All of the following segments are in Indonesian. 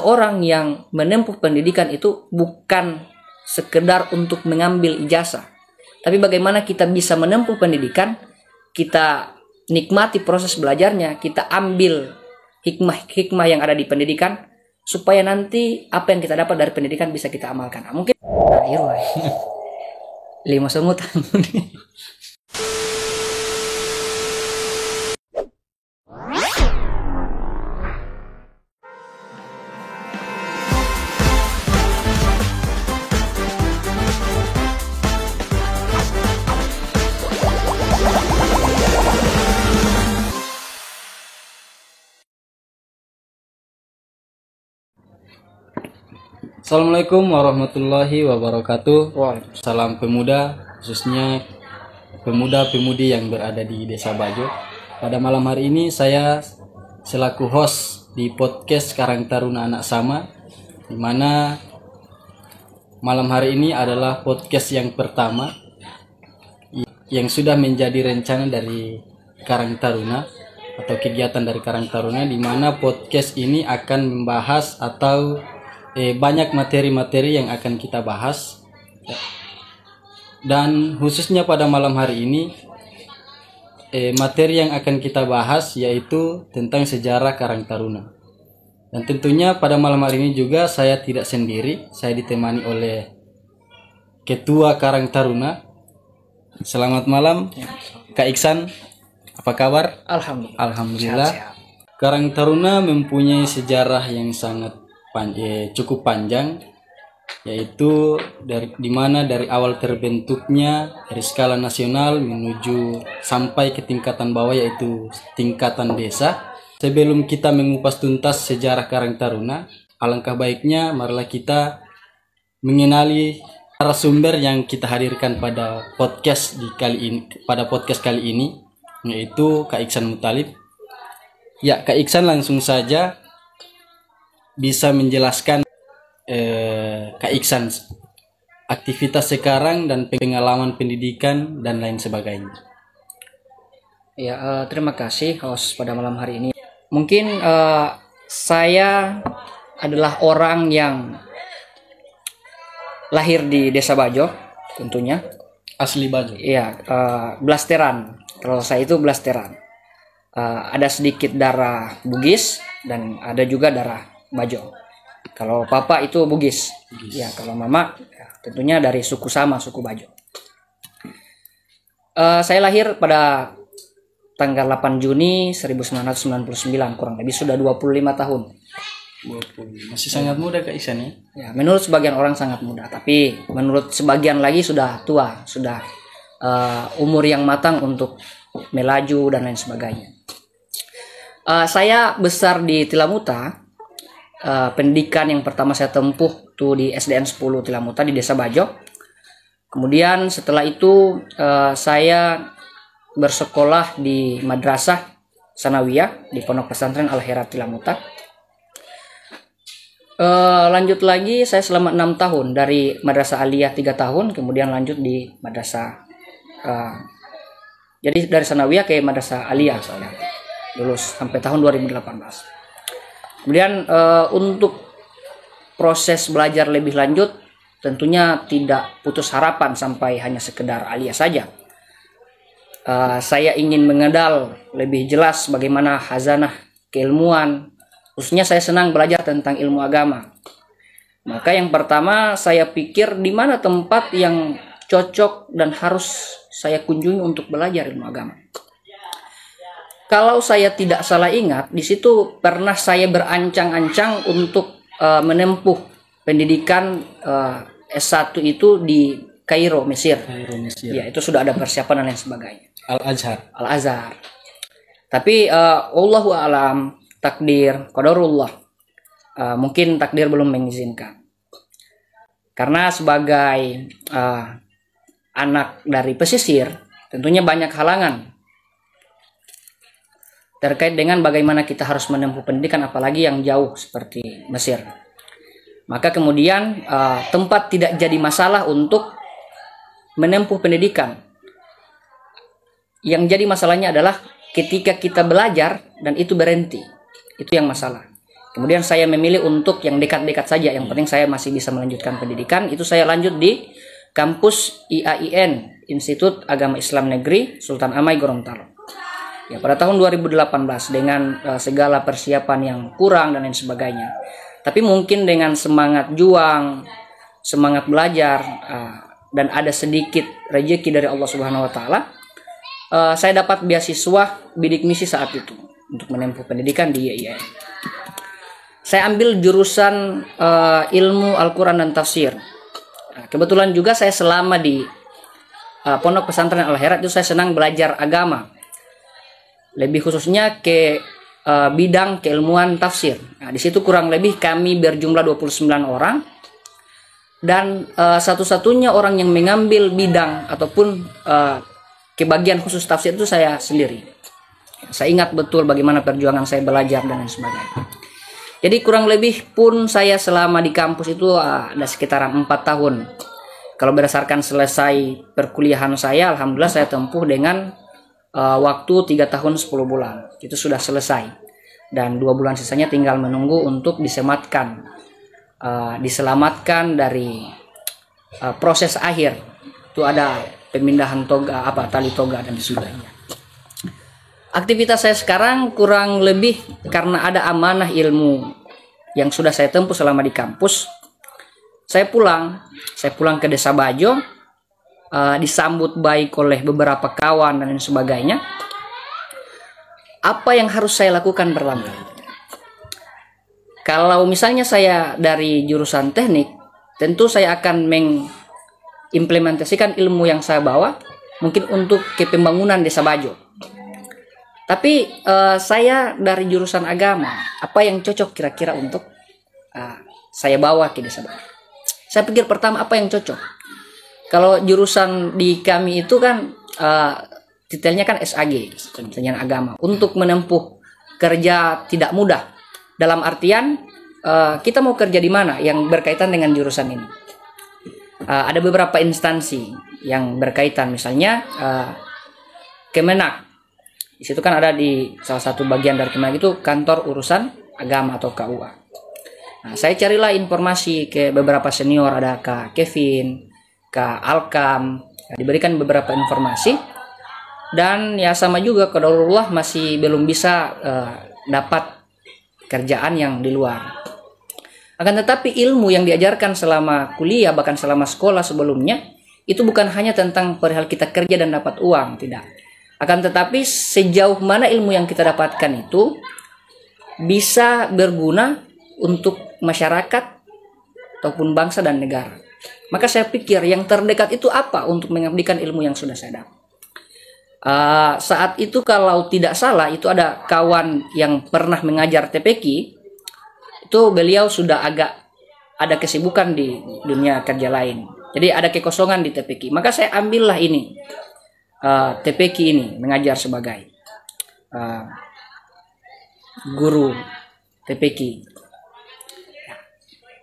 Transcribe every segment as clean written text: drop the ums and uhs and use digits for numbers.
seorang yang menempuh pendidikan itu bukan sekedar untuk mengambil ijazah, tapi bagaimana kita bisa menempuh pendidikan, kita nikmati proses belajarnya, kita ambil hikmah-hikmah yang ada di pendidikan, supaya nanti apa yang kita dapat dari pendidikan bisa kita amalkan. Mungkin lima semutan. Assalamualaikum warahmatullahi wabarakatuh. Salam pemuda, khususnya pemuda-pemudi yang berada di Desa Bajo. Pada malam hari ini saya selaku host di podcast Karang Taruna Anak Sama, di mana malam hari ini adalah podcast yang pertama yang sudah menjadi rencana dari Karang Taruna atau kegiatan dari Karang Taruna, di mana podcast ini akan membahas atau banyak materi-materi yang akan kita bahas, dan khususnya pada malam hari ini materi yang akan kita bahas yaitu tentang sejarah Karang Taruna. Dan tentunya pada malam hari ini juga saya tidak sendiri, saya ditemani oleh Ketua Karang Taruna. Selamat malam Kak Iksan, apa kabar? Alhamdulillah. Sehat. Karang Taruna mempunyai sejarah yang sangat cukup panjang, yaitu dimana dari awal terbentuknya dari skala nasional menuju sampai ke tingkatan bawah, yaitu tingkatan desa. Sebelum kita mengupas tuntas sejarah Karang Taruna, alangkah baiknya marilah kita mengenali narasumber yang kita hadirkan pada podcast kali ini, yaitu Kak Iksan Muttalib. Ya, Kak Iksan langsung saja bisa menjelaskan Kak Iksan aktivitas sekarang dan pengalaman pendidikan dan lain sebagainya. Ya, terima kasih host pada malam hari ini. Mungkin saya adalah orang yang lahir di Desa Bajo, tentunya. Asli Bajo? Iya, Blasteran. Kalau saya itu Blasteran. Ada sedikit darah Bugis dan ada juga darah Bajo. Kalau papa itu Bugis. Ya, kalau mama ya, tentunya dari suku Bajo. Saya lahir pada tanggal 8 Juni 1999, kurang lebih sudah 25 tahun. 20. Masih sangat muda Kak Iksan ya? Ya, menurut sebagian orang sangat muda, tapi menurut sebagian lagi sudah tua, sudah umur yang matang untuk melaju dan lain sebagainya. Saya besar di Tilamuta. Pendidikan yang pertama saya tempuh tuh di SDN 10 Tilamuta di Desa Bajo. Kemudian setelah itu saya bersekolah di Madrasah Sanawiyah di Pondok Pesantren Al-Herat Tilamuta. Lanjut lagi saya selama 6 tahun dari Madrasah Aliyah 3 tahun, kemudian lanjut di Madrasah jadi dari Sanawiyah ke Madrasah Aliyah ya, lulus sampai tahun 2018. Kemudian untuk proses belajar lebih lanjut tentunya tidak putus harapan sampai hanya sekedar aliyah saja. Saya ingin mengenal lebih jelas bagaimana khazanah keilmuan, khususnya saya senang belajar tentang ilmu agama. Maka yang pertama saya pikir di mana tempat yang cocok dan harus saya kunjungi untuk belajar ilmu agama. Kalau saya tidak salah ingat, di situ pernah saya berancang-ancang untuk menempuh pendidikan S1 itu di Kairo, Mesir. Ya, itu sudah ada persiapan dan lain sebagainya. Al-Azhar. Tapi Allahu a'lam, takdir, qadarullah. Mungkin takdir belum mengizinkan. Karena sebagai anak dari pesisir, tentunya banyak halangan terkait dengan bagaimana kita harus menempuh pendidikan, apalagi yang jauh seperti Mesir. Maka kemudian tempat tidak jadi masalah untuk menempuh pendidikan. Yang jadi masalahnya adalah ketika kita belajar dan itu berhenti. Itu yang masalah. Kemudian saya memilih untuk yang dekat-dekat saja, yang penting saya masih bisa melanjutkan pendidikan. Itu saya lanjut di kampus IAIN, Institut Agama Islam Negeri Sultan Amai Gorontalo. Ya, pada tahun 2018 dengan segala persiapan yang kurang dan lain sebagainya. Tapi mungkin dengan semangat juang, semangat belajar, dan ada sedikit rezeki dari Allah Subhanahu wa taala, saya dapat beasiswa bidik misi saat itu untuk menempuh pendidikan di IAIN. Saya ambil jurusan ilmu Al-Quran dan Tafsir. Kebetulan juga saya selama di Pondok Pesantren Al-Herat itu saya senang belajar agama. Lebih khususnya ke bidang keilmuan tafsir. Nah, di situ kurang lebih kami berjumlah 29 orang. Dan satu-satunya orang yang mengambil bidang ataupun kebagian khusus tafsir itu saya sendiri. Saya ingat betul bagaimana perjuangan saya belajar dan lain sebagainya. Jadi kurang lebih pun saya selama di kampus itu ada sekitaran 4 tahun. Kalau berdasarkan selesai perkuliahan saya, alhamdulillah saya tempuh dengan waktu 3 tahun 10 bulan. Itu sudah selesai. Dan 2 bulan sisanya tinggal menunggu untuk diselamatkan dari proses akhir. Itu ada pemindahan toga, tali toga dan sebagainya. Aktivitas saya sekarang kurang lebih karena ada amanah ilmu yang sudah saya tempuh selama di kampus. Saya pulang ke Desa Bajo, disambut baik oleh beberapa kawan dan lain sebagainya. Apa yang harus saya lakukan pertama? Kalau misalnya saya dari jurusan teknik, tentu saya akan mengimplementasikan ilmu yang saya bawa mungkin untuk ke pembangunan Desa Bajo. Tapi saya dari jurusan agama, apa yang cocok kira-kira untuk saya bawa ke Desa Bajo? Saya pikir pertama apa yang cocok. Kalau jurusan di kami itu kan detailnya kan SAG, Sarjana Agama. Untuk menempuh kerja tidak mudah. Dalam artian kita mau kerja di mana yang berkaitan dengan jurusan ini. Ada beberapa instansi yang berkaitan, misalnya Kemenak. Di situ kan ada di salah satu bagian dari Kemenak itu kantor urusan agama atau KUA. Nah, saya carilah informasi ke beberapa senior, ada Kak Kevin, Kak Alkam, diberikan beberapa informasi. Dan ya sama juga qadarullah masih belum bisa dapat kerjaan yang di luar. Akan tetapi ilmu yang diajarkan selama kuliah, bahkan selama sekolah sebelumnya, itu bukan hanya tentang perihal kita kerja dan dapat uang, tidak. Akan tetapi sejauh mana ilmu yang kita dapatkan itu bisa berguna untuk masyarakat ataupun bangsa dan negara. Maka saya pikir yang terdekat itu apa untuk mengabdikan ilmu yang sudah saya dapat. Saat itu kalau tidak salah itu ada kawan yang pernah mengajar TPQ, itu beliau sudah agak ada kesibukan di dunia kerja lain. Jadi ada kekosongan di TPQ. Maka saya ambillah ini. TPQ ini mengajar sebagai guru TPQ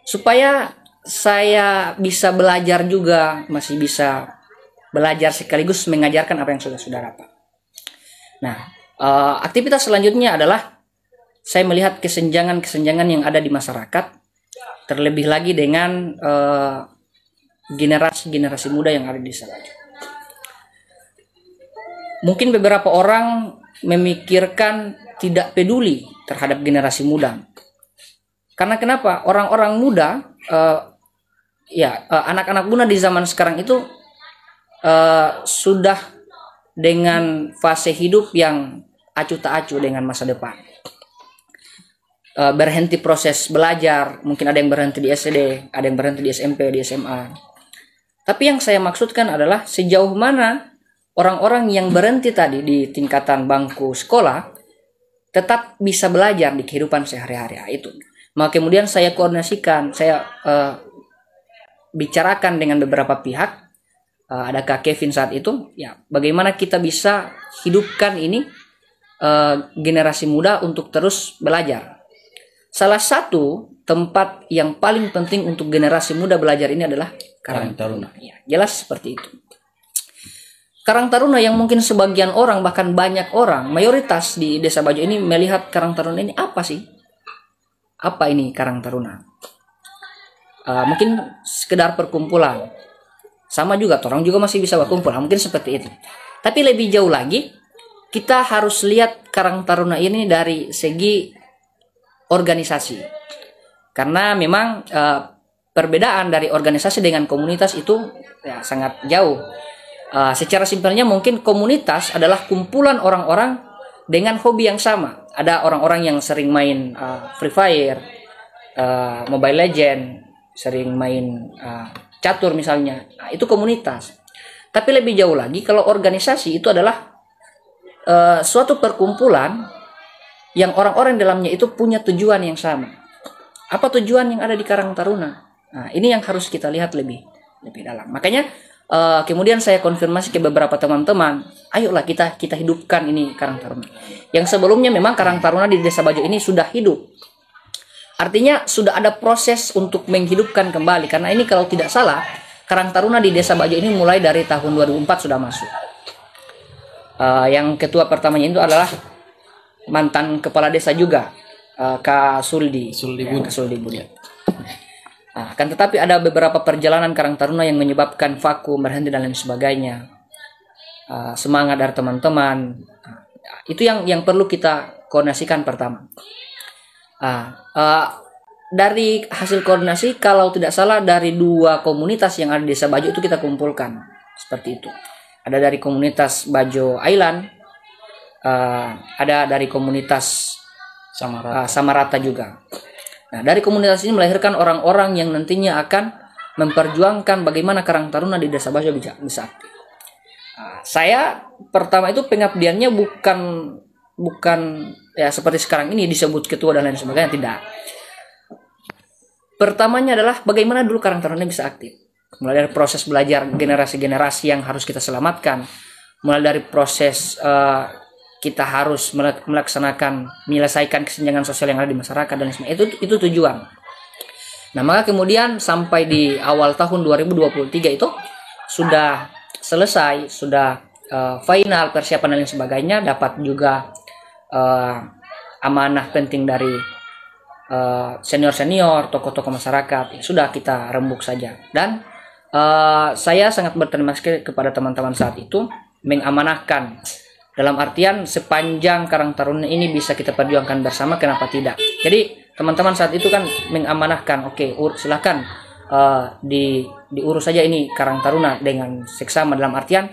supaya saya bisa belajar juga, masih bisa belajar sekaligus mengajarkan apa yang sudah dapat. Nah, aktivitas selanjutnya adalah saya melihat kesenjangan yang ada di masyarakat, terlebih lagi dengan generasi muda yang ada di sana. Mungkin beberapa orang memikirkan tidak peduli terhadap generasi muda. Karena kenapa? Orang-orang muda, anak-anak muda di zaman sekarang itu sudah dengan fase hidup yang acuh tak acuh dengan masa depan. Berhenti proses belajar, mungkin ada yang berhenti di SD, ada yang berhenti di SMP, di SMA. Tapi yang saya maksudkan adalah sejauh mana orang-orang yang berhenti tadi di tingkatan bangku sekolah tetap bisa belajar di kehidupan sehari-hari itu. Maka kemudian saya koordinasikan, saya bicarakan dengan beberapa pihak, ada Kak Kevin saat itu, ya bagaimana kita bisa hidupkan ini generasi muda untuk terus belajar. Salah satu tempat yang paling penting untuk generasi muda belajar ini adalah Karang Taruna. Ya, jelas seperti itu. Karang Taruna yang mungkin sebagian orang, bahkan banyak orang, mayoritas di Desa Bajo ini melihat Karang Taruna ini apa sih? apa ini Karang Taruna? Mungkin sekedar perkumpulan. Sama juga, orang juga masih bisa berkumpul. Mungkin seperti itu. Tapi lebih jauh lagi, kita harus lihat Karang Taruna ini dari segi organisasi. Karena memang perbedaan dari organisasi dengan komunitas itu ya, sangat jauh. Secara simpelnya mungkin komunitas adalah kumpulan orang-orang dengan hobi yang sama. Ada orang-orang yang sering main Free Fire, Mobile Legend, sering main catur misalnya. Nah, itu komunitas. Tapi lebih jauh lagi, kalau organisasi itu adalah suatu perkumpulan yang orang-orang dalamnya itu punya tujuan yang sama. Apa tujuan yang ada di Karang Taruna? Nah, ini yang harus kita lihat lebih dalam. Makanya kemudian saya konfirmasi ke beberapa teman-teman, ayolah kita hidupkan ini Karang Taruna. Yang sebelumnya memang Karang Taruna di Desa Bajo ini sudah hidup. Artinya sudah ada proses untuk menghidupkan kembali. Karena ini kalau tidak salah, Karang Taruna di Desa Bajo ini mulai dari tahun 2004 sudah masuk. Yang ketua pertamanya itu adalah mantan kepala desa juga, Kak Suldi Budi. Akan tetapi ada beberapa perjalanan Karang Taruna yang menyebabkan vakum, berhenti dan lain sebagainya. Semangat dari teman-teman, itu yang perlu kita koordinasikan pertama. Dari hasil koordinasi, kalau tidak salah dari 2 komunitas yang ada di Desa Bajo itu kita kumpulkan seperti itu. Ada dari komunitas Bajo Island, ada dari komunitas Samarata juga. Nah, dari komunitas ini melahirkan orang-orang yang nantinya akan memperjuangkan bagaimana Karang Taruna di Desa Bajo bisa aktif. Saya pertama itu pengabdiannya bukan ya seperti sekarang ini disebut ketua dan lain sebagainya, tidak. Pertamanya adalah bagaimana dulu Karang Taruna bisa aktif. Mulai dari proses belajar generasi-generasi yang harus kita selamatkan, mulai dari proses kita harus menyelesaikan kesenjangan sosial yang ada di masyarakat dan sebagainya. Itu tujuan. Nah, maka kemudian sampai di awal tahun 2023 itu sudah selesai, sudah final persiapan dan lain sebagainya, dapat juga amanah penting dari senior-senior, tokoh-tokoh masyarakat. Sudah kita rembuk saja. Dan saya sangat berterima kasih kepada teman-teman saat itu mengamanahkan. Dalam artian sepanjang Karang Taruna ini bisa kita perjuangkan bersama, kenapa tidak? Jadi teman-teman saat itu kan mengamanahkan, oke, silakan diurus saja ini Karang Taruna dengan seksama, dalam artian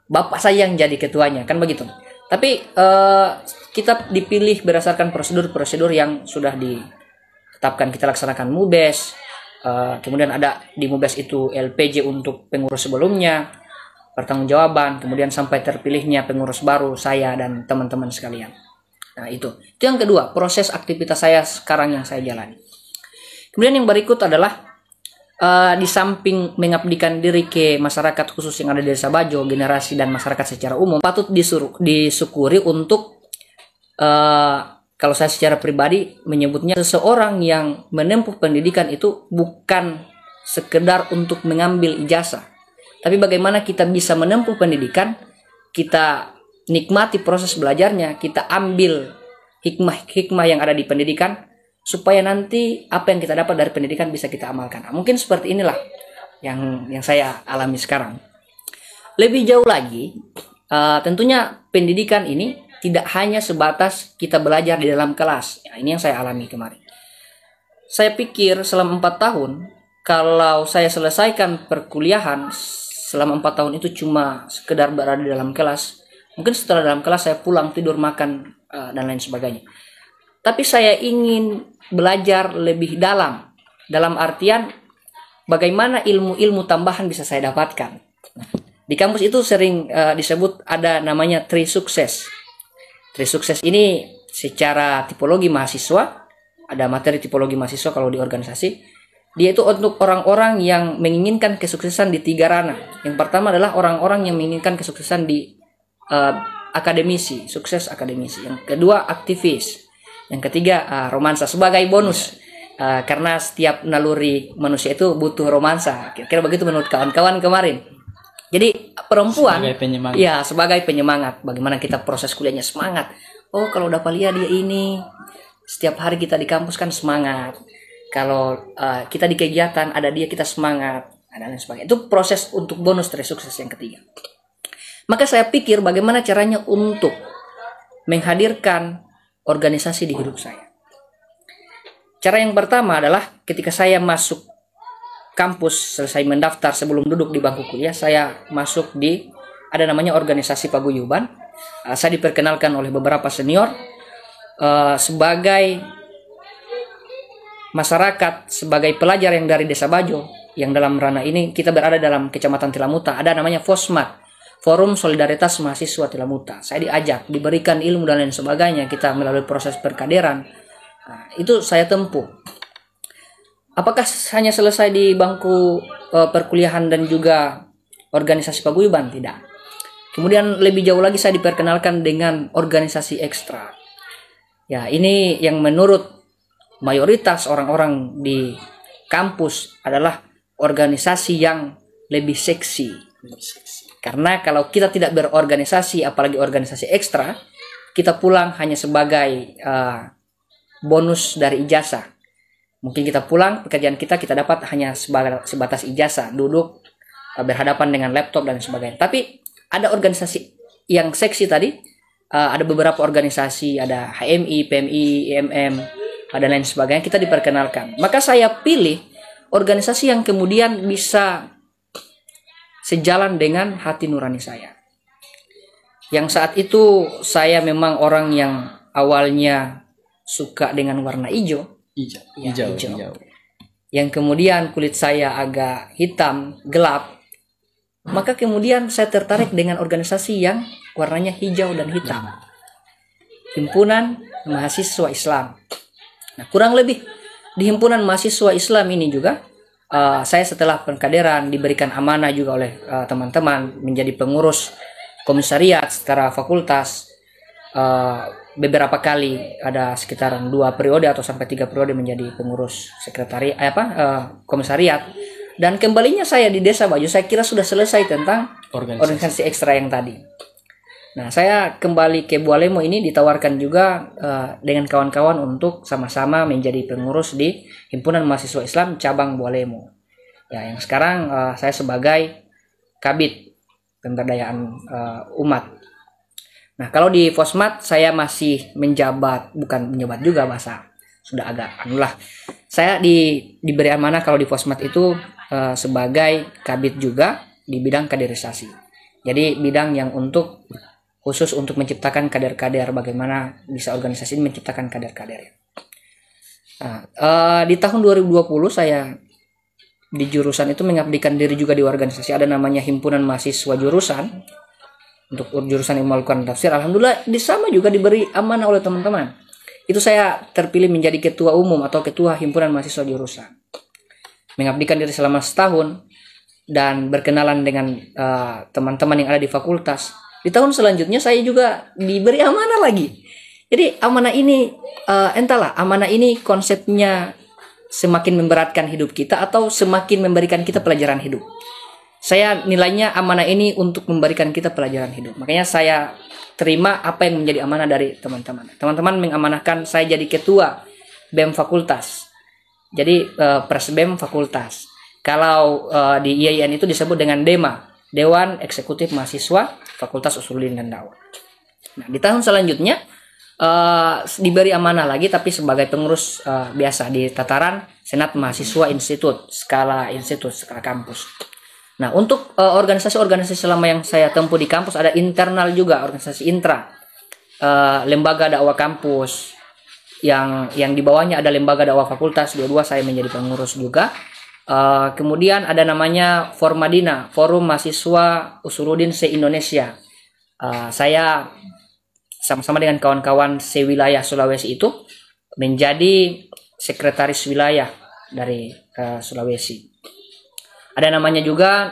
bapak saya yang jadi ketuanya, kan begitu. Tapi kita dipilih berdasarkan prosedur-prosedur yang sudah ditetapkan. Kita laksanakan MUBES, kemudian ada di MUBES itu LPJ untuk pengurus sebelumnya, pertanggungjawaban, kemudian sampai terpilihnya pengurus baru, saya dan teman-teman sekalian. Nah, itu yang kedua, proses aktivitas saya sekarang yang saya jalani. Kemudian yang berikut adalah di samping mengabdikan diri ke masyarakat khusus yang ada di Desa Bajo, generasi dan masyarakat secara umum, patut disyukuri untuk kalau saya secara pribadi menyebutnya, seseorang yang menempuh pendidikan itu bukan sekedar untuk mengambil ijazah, tapi bagaimana kita bisa menempuh pendidikan, kita nikmati proses belajarnya, kita ambil hikmah yang ada di pendidikan, supaya nanti apa yang kita dapat dari pendidikan bisa kita amalkan. Nah, mungkin seperti inilah yang saya alami sekarang. Lebih jauh lagi, tentunya pendidikan ini tidak hanya sebatas kita belajar di dalam kelas. Ya, ini yang saya alami kemarin. Saya pikir selama 4 tahun, kalau saya selesaikan perkuliahan selama 4 tahun itu cuma sekedar berada di dalam kelas, mungkin setelah dalam kelas saya pulang, tidur, makan, dan lain sebagainya. Tapi saya ingin belajar lebih dalam artian bagaimana ilmu-ilmu tambahan bisa saya dapatkan. Di kampus itu sering disebut ada namanya Tri Sukses. Tri Sukses ini secara tipologi mahasiswa, ada materi tipologi mahasiswa kalau di organisasi. Dia itu untuk orang-orang yang menginginkan kesuksesan di 3 ranah. Yang pertama adalah orang-orang yang menginginkan kesuksesan di akademisi, sukses akademisi. Yang kedua aktivis. Yang ketiga romansa sebagai bonus. Karena setiap naluri manusia itu butuh romansa. Kira-kira begitu menurut kawan-kawan kemarin. Jadi perempuan sebagai penyemangat. Bagaimana kita proses kuliahnya semangat. Oh, kalau udah kuliah dia ini, Setiap hari kita di kampus kan semangat. Kalau kita di kegiatan ada dia, kita semangat, dan lain sebagainya. Itu proses untuk bonus dari sukses yang ketiga. Maka saya pikir bagaimana caranya untuk menghadirkan organisasi di hidup saya. Cara yang pertama adalah ketika saya masuk kampus, selesai mendaftar sebelum duduk di bangku kuliah, saya masuk di ada namanya organisasi paguyuban. Saya diperkenalkan oleh beberapa senior sebagai masyarakat, sebagai pelajar yang dari Desa Bajo, yang dalam ranah ini kita berada dalam Kecamatan Tilamuta, ada namanya FOSMAT, Forum Solidaritas Mahasiswa Tilamuta. Saya diajak, diberikan ilmu dan lain sebagainya, kita melalui proses perkaderan. Nah, itu saya tempuh. Apakah hanya selesai di bangku perkuliahan dan juga organisasi paguyuban? Tidak. Kemudian lebih jauh lagi saya diperkenalkan dengan organisasi ekstra. Ya, ini yang menurut mayoritas orang-orang di kampus adalah organisasi yang lebih seksi. Karena kalau kita tidak berorganisasi, apalagi organisasi ekstra, kita pulang hanya sebagai bonus dari ijazah. Mungkin kita pulang, pekerjaan kita dapat hanya sebatas ijazah, duduk berhadapan dengan laptop dan sebagainya. Tapi ada organisasi yang seksi tadi, ada beberapa organisasi, ada HMI, PMI, IMM, dan lain sebagainya, kita diperkenalkan. Maka saya pilih organisasi yang kemudian bisa sejalan dengan hati nurani saya. Yang saat itu saya memang orang yang awalnya suka dengan warna hijau. Hijau. Yang kemudian kulit saya agak hitam, gelap. Maka kemudian saya tertarik dengan organisasi yang warnanya hijau dan hitam. Himpunan Mahasiswa Islam. Nah, kurang lebih di Himpunan Mahasiswa Islam ini juga saya setelah perkaderan diberikan amanah juga oleh teman-teman menjadi pengurus komisariat secara fakultas. Beberapa kali, ada sekitaran 2 periode atau sampai 3 periode menjadi pengurus komisariat. Dan kembalinya saya di Desa Bajo, saya kira sudah selesai tentang organisasi ekstra yang tadi. Nah, saya kembali ke Bualemo ini ditawarkan juga dengan kawan-kawan untuk sama-sama menjadi pengurus di Himpunan Mahasiswa Islam cabang Bualemo. Ya, yang sekarang saya sebagai Kabid Pemberdayaan Umat. Nah, kalau di Fosmat saya masih menjabat, bukan menjabat juga bahasa, sudah agak anulah. Saya diberi amanah kalau di Fosmat itu sebagai kabid juga di bidang kaderisasi. Jadi bidang yang khusus untuk menciptakan kader-kader, bagaimana bisa organisasi ini menciptakan kader-kader. Nah, di tahun 2020 saya di jurusan itu mengabdikan diri juga di organisasi, ada namanya Himpunan Mahasiswa Jurusan. Untuk jurusan ilmu Al-Quran tafsir, alhamdulillah di sama juga diberi amanah oleh teman-teman. Itu saya terpilih menjadi ketua umum atau ketua Himpunan Mahasiswa Jurusan. Mengabdikan diri selama setahun dan berkenalan dengan teman-teman yang ada di fakultas. Di tahun selanjutnya saya juga diberi amanah lagi. Jadi amanah ini entahlah, amanah ini konsepnya semakin memberatkan hidup kita atau semakin memberikan kita pelajaran hidup. Saya nilainya amanah ini untuk memberikan kita pelajaran hidup. Makanya saya terima apa yang menjadi amanah dari teman-teman. Teman-teman mengamanahkan saya jadi ketua BEM Fakultas. Jadi Presbem Fakultas. Kalau di IAIN itu disebut dengan DEMA, Dewan Eksekutif Mahasiswa Fakultas Usuluddin dan Dakwah. Nah, di tahun selanjutnya diberi amanah lagi, tapi sebagai pengurus biasa di tataran Senat Mahasiswa skala kampus. Nah, untuk organisasi-organisasi selama yang saya tempuh di kampus, ada internal juga, organisasi intra, lembaga dakwah kampus, yang di bawahnya ada lembaga dakwah fakultas, dua-dua saya menjadi pengurus juga. Kemudian ada namanya Formadina, Forum Mahasiswa Usuluddin se-Indonesia. Saya sama-sama dengan kawan-kawan se-wilayah Sulawesi itu menjadi sekretaris wilayah dari Sulawesi. Ada namanya juga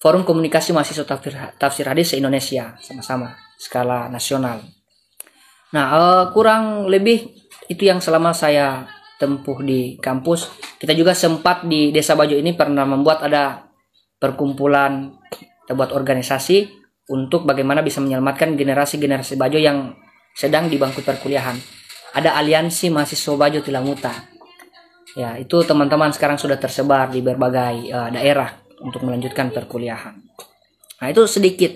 Forum Komunikasi Mahasiswa Tafsir Hadis se-Indonesia, sama-sama skala nasional. Nah, kurang lebih itu yang selama saya tempuh di kampus. Kita juga sempat di Desa Bajo ini pernah membuat ada perkumpulan, kita buat organisasi untuk bagaimana bisa menyelamatkan generasi-generasi Bajo yang sedang di bangku perkuliahan. ada aliansi mahasiswa Bajo Tilanguta. Ya, itu teman-teman sekarang sudah tersebar di berbagai daerah untuk melanjutkan perkuliahan. Nah, itu sedikit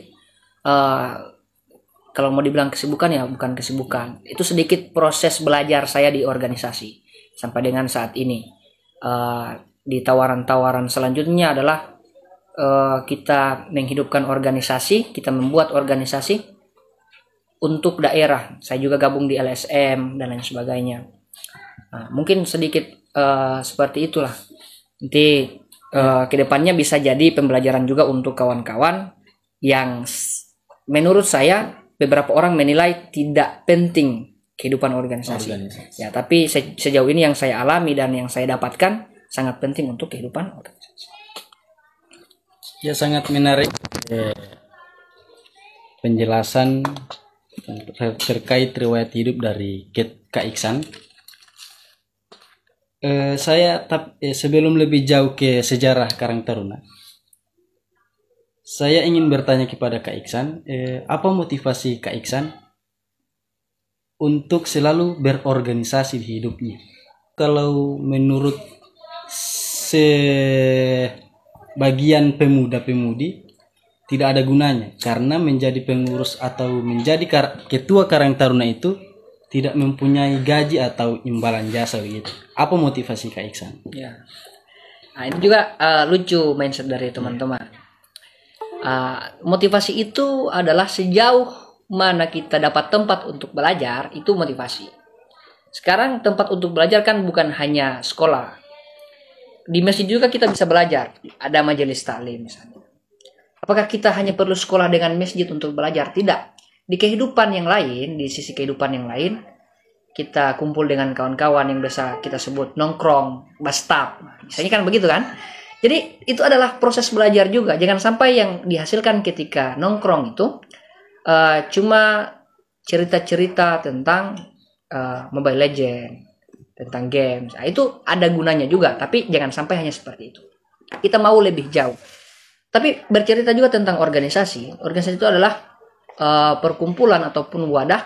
kalau mau dibilang kesibukan ya bukan kesibukan. Itu sedikit proses belajar saya di organisasi sampai dengan saat ini. Di tawaran-tawaran selanjutnya adalah kita menghidupkan organisasi, kita membuat organisasi untuk daerah. Saya juga gabung di LSM dan lain sebagainya. Nah, mungkin sedikit seperti itulah. Nanti kedepannya bisa jadi pembelajaran juga untuk kawan-kawan yang menurut saya beberapa orang menilai tidak penting kehidupan organisasi. Ya, tapi sejauh ini yang saya alami dan yang saya dapatkan sangat penting untuk kehidupan organisasi. Ya, sangat menarik penjelasan terkait riwayat hidup dari Kak Iksan. Sebelum lebih jauh ke sejarah Karang Taruna, saya ingin bertanya kepada Kak Iksan, apa motivasi Kak Iksan untuk selalu berorganisasi di hidupnya? Kalau menurut sebagian pemuda-pemudi tidak ada gunanya, karena menjadi pengurus atau menjadi ketua Karang Taruna itu tidak mempunyai gaji atau imbalan jasa begitu. Apa motivasi Kak Iksan? Ya. Nah, ini juga lucu mindset dari teman-teman. Motivasi itu adalah sejauh mana kita dapat tempat untuk belajar, itu motivasi. Sekarang tempat untuk belajar kan bukan hanya sekolah. Di masjid juga kita bisa belajar. Ada majelis taklim misalnya. Apakah kita hanya perlu sekolah dengan masjid untuk belajar? Tidak. Di kehidupan yang lain, di sisi kehidupan yang lain, kita kumpul dengan kawan-kawan yang biasa kita sebut nongkrong, bastap. Misalnya kan begitu kan? Jadi itu adalah proses belajar juga. Jangan sampai yang dihasilkan ketika nongkrong itu cuma cerita-cerita tentang Mobile Legends, tentang games. Nah, itu ada gunanya juga, tapi jangan sampai hanya seperti itu. Kita mau lebih jauh. Tapi bercerita juga tentang organisasi. Organisasi itu adalah perkumpulan ataupun wadah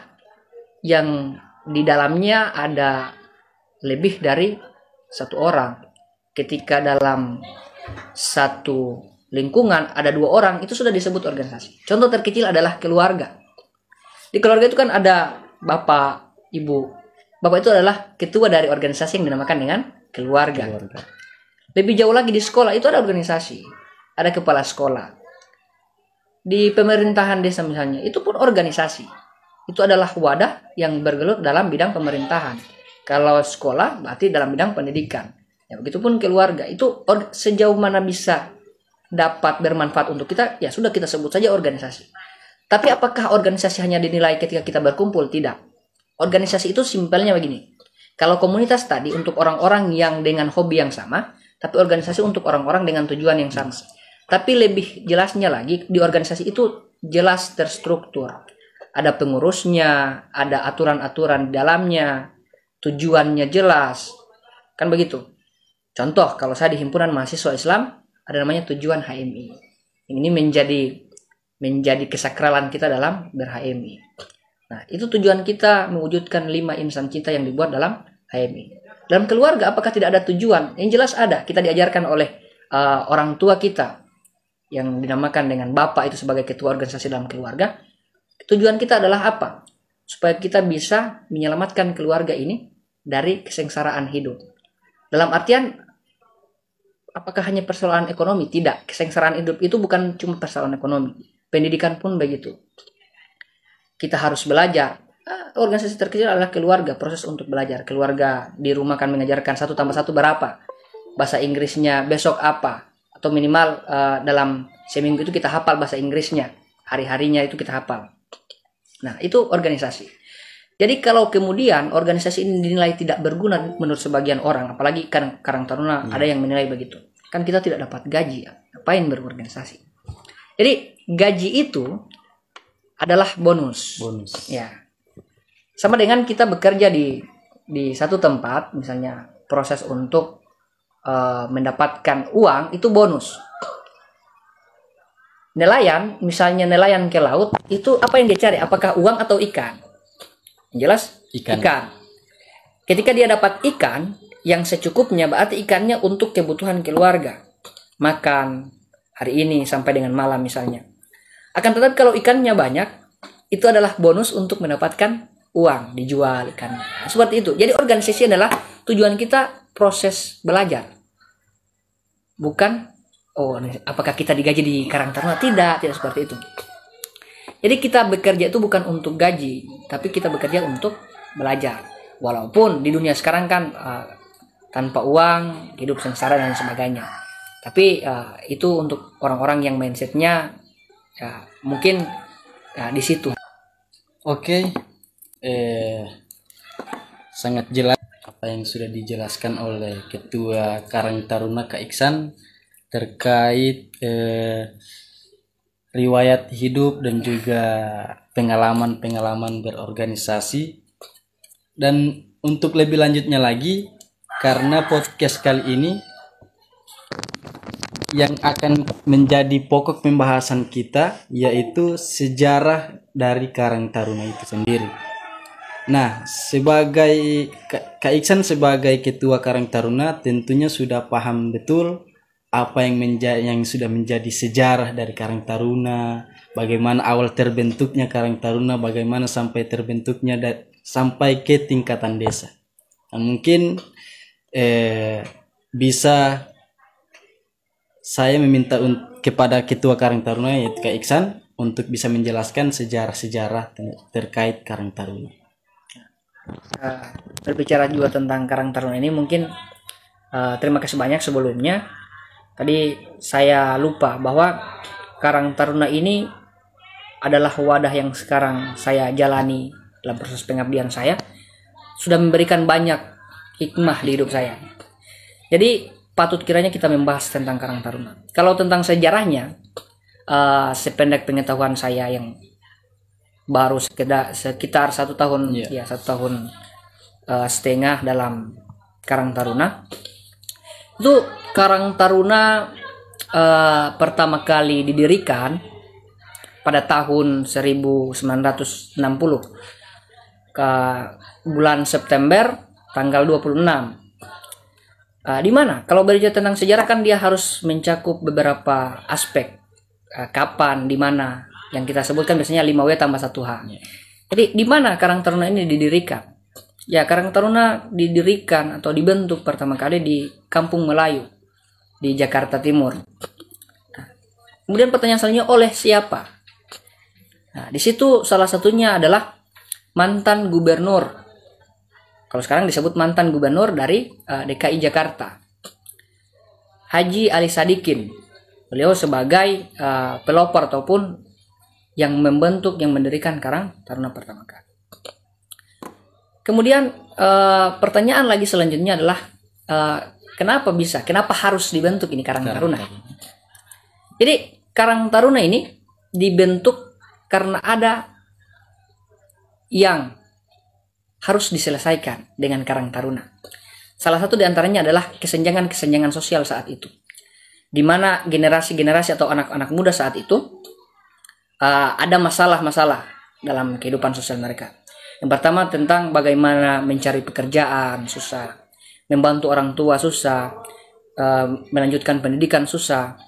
yang di dalamnya ada lebih dari satu orang. Ketika dalam satu lingkungan ada 2 orang, itu sudah disebut organisasi. Contoh terkecil adalah keluarga. Di keluarga itu kan ada bapak, ibu. Bapak itu adalah ketua dari organisasi yang dinamakan dengan keluarga. Lebih jauh lagi di sekolah itu ada organisasi. Ada kepala sekolah. Di pemerintahan desa misalnya, itu pun organisasi. Itu adalah wadah yang bergelut dalam bidang pemerintahan. Kalau sekolah berarti dalam bidang pendidikan. Ya, begitupun keluarga. Itu sejauh mana bisa dapat bermanfaat untuk kita, ya sudah kita sebut saja organisasi. Tapi apakah organisasi hanya dinilai ketika kita berkumpul? Tidak. Organisasi itu simpelnya begini. Kalau komunitas tadi untuk orang-orang yang dengan hobi yang sama, tapi organisasi untuk orang-orang dengan tujuan yang sama. Tapi lebih jelasnya lagi, di organisasi itu jelas terstruktur. Ada pengurusnya, ada aturan-aturan di dalamnya, tujuannya jelas. Kan begitu. Contoh, kalau saya di Himpunan Mahasiswa Islam, ada namanya tujuan HMI. Ini menjadi kesakralan kita dalam ber-HMI. Nah, itu tujuan kita mewujudkan 5 insan cinta yang dibuat dalam HMI. Dalam keluarga, apakah tidak ada tujuan? Yang jelas ada. Kita diajarkan oleh orang tua kita, yang dinamakan dengan bapak itu sebagai ketua organisasi dalam keluarga. Tujuan kita adalah apa? Supaya kita bisa menyelamatkan keluarga ini dari kesengsaraan hidup. Dalam artian, apakah hanya persoalan ekonomi? Tidak. Kesengsaraan hidup itu bukan cuma persoalan ekonomi. Pendidikan pun begitu. Kita harus belajar. Organisasi terkecil adalah keluarga, proses untuk belajar. Keluarga di rumah kan mengajarkan 1 tambah 1 berapa? Bahasa Inggrisnya besok apa? Atau minimal dalam seminggu itu kita hafal bahasa Inggrisnya. Hari-harinya itu kita hafal. Nah, itu organisasi. Jadi kalau kemudian organisasi ini dinilai tidak berguna menurut sebagian orang, apalagi Karang Taruna ada yang menilai begitu. Kan kita tidak dapat gaji, ngapain berorganisasi? Jadi gaji itu adalah bonus. Ya. Sama dengan kita bekerja di satu tempat, misalnya proses untuk mendapatkan uang itu bonus. Nelayan, misalnya nelayan ke laut, itu apa yang dia cari? Apakah uang atau ikan? Yang jelas ikan. Ketika dia dapat ikan yang secukupnya, berarti ikannya untuk kebutuhan keluarga, makan hari ini sampai dengan malam misalnya. Akan tetapi kalau ikannya banyak, itu adalah bonus untuk mendapatkan uang, dijual ikannya. Seperti itu. Jadi organisasi adalah tujuan kita proses belajar. Bukan, apakah kita digaji di Karang Taruna? Tidak seperti itu. Jadi kita bekerja itu bukan untuk gaji, tapi kita bekerja untuk belajar. Walaupun di dunia sekarang kan tanpa uang, hidup sengsara dan sebagainya. Tapi itu untuk orang-orang yang mindsetnya mungkin di situ. Oke, sangat jelas apa yang sudah dijelaskan oleh Ketua Karang Taruna Kak Iksan terkait riwayat hidup dan juga pengalaman-pengalaman berorganisasi. Dan untuk lebih lanjutnya lagi, karena podcast kali ini yang akan menjadi pokok pembahasan kita yaitu sejarah dari Karang Taruna itu sendiri. Nah, sebagai Kak Iksan sebagai Ketua Karang Taruna tentunya sudah paham betul apa yang sudah menjadi sejarah dari Karang Taruna, bagaimana awal terbentuknya Karang Taruna, bagaimana sampai terbentuknya sampai ke tingkatan desa. Dan mungkin bisa saya meminta kepada Ketua Karang Taruna yaitu Kak Iksan untuk bisa menjelaskan sejarah-sejarah terkait Karang Taruna. Berbicara juga tentang Karang Taruna ini, mungkin terima kasih banyak sebelumnya. Tadi saya lupa bahwa Karang Taruna ini adalah wadah yang sekarang saya jalani dalam proses pengabdian saya, sudah memberikan banyak hikmah di hidup saya. Jadi patut kiranya kita membahas tentang Karang Taruna. Kalau tentang sejarahnya, sependek pengetahuan saya yang baru sekitar 1 tahun, ya 1 tahun setengah dalam Karang Taruna. Itu Karang Taruna pertama kali didirikan pada tahun 1960 ke bulan September tanggal 26. Di mana? Kalau berbicara tentang sejarah kan dia harus mencakup beberapa aspek. Kapan, di mana, yang kita sebutkan biasanya 5W tambah 1H. Jadi di mana Karang Taruna ini didirikan? Ya, Karang Taruna didirikan atau dibentuk pertama kali di Kampung Melayu di Jakarta Timur. Nah, kemudian pertanyaan selanjutnya, oleh siapa? Nah, di situ salah satunya adalah mantan gubernur. Kalau sekarang disebut mantan gubernur dari DKI Jakarta, Haji Ali Sadikin. Beliau sebagai pelopor ataupun yang membentuk, yang mendirikan Karang Taruna pertama kali. Kemudian pertanyaan lagi selanjutnya adalah kenapa harus dibentuk ini Karang Taruna? Jadi Karang Taruna ini dibentuk karena ada yang harus diselesaikan dengan Karang Taruna. Salah satu diantaranya adalah kesenjangan sosial saat itu, di mana generasi-generasi atau anak-anak muda saat itu ada masalah-masalah dalam kehidupan sosial mereka. Yang pertama tentang bagaimana mencari pekerjaan susah, membantu orang tua susah, melanjutkan pendidikan susah,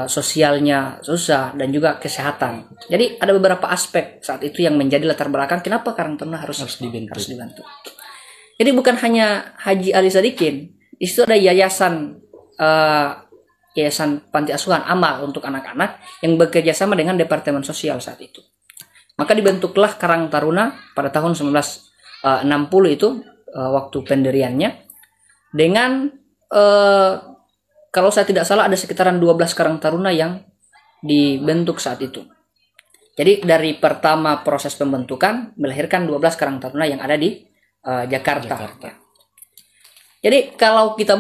sosialnya susah, dan juga kesehatan. Jadi ada beberapa aspek saat itu yang menjadi latar belakang kenapa Karang Taruna harus dibantu. Jadi bukan hanya Haji Ali Sadikin, di situ ada yayasan panti asuhan amal untuk anak-anak yang bekerja sama dengan Departemen Sosial saat itu. Maka dibentuklah Karang Taruna pada tahun 1960 itu waktu pendiriannya dengan kalau saya tidak salah ada sekitaran 12 Karang Taruna yang dibentuk saat itu. Jadi dari pertama proses pembentukan melahirkan 12 Karang Taruna yang ada di Jakarta. Jadi kalau kita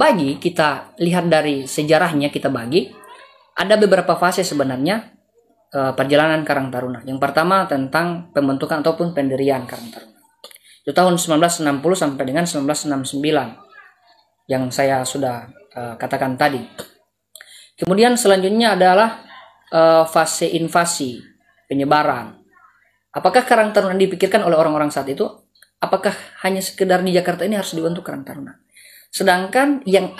lihat dari sejarahnya, kita bagi ada beberapa fase sebenarnya perjalanan Karang Taruna. Yang pertama tentang pembentukan ataupun pendirian Karang Taruna. Itu tahun 1960 sampai dengan 1969 yang saya sudah katakan tadi. Kemudian selanjutnya adalah fase invasi, penyebaran. Apakah Karang Taruna dipikirkan oleh orang-orang saat itu? apakah hanya sekedar di Jakarta ini harus dibentuk Karang Taruna? Sedangkan yang